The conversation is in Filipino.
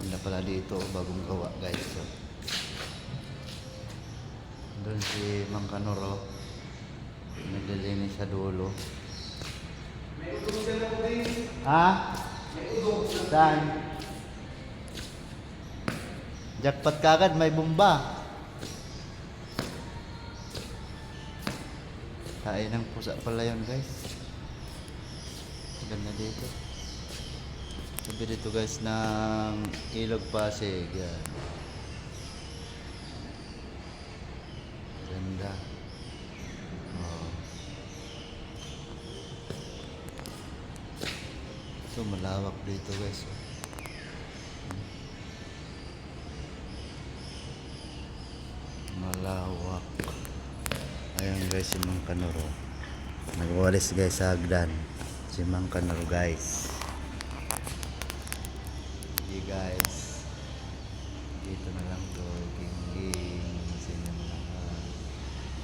Ganda pala dito, bagong gawa guys. So, doon si Mang Kanoro, naglilinis sa dulo. May udong sila ko din. Ha? May udong. Saan? Jackpot kagad, may bomba. Kain ng pusa pala yun guys. Ganda dito. Sabi dito guys ng Ilog Pasig. Yan. Ganda. Oh. So malawak dito guys. Malawak. Ayan guys si Mang Kanoro. Nagwalis guys sa hagdan. Si Mang Kanoro guys. Sige guys.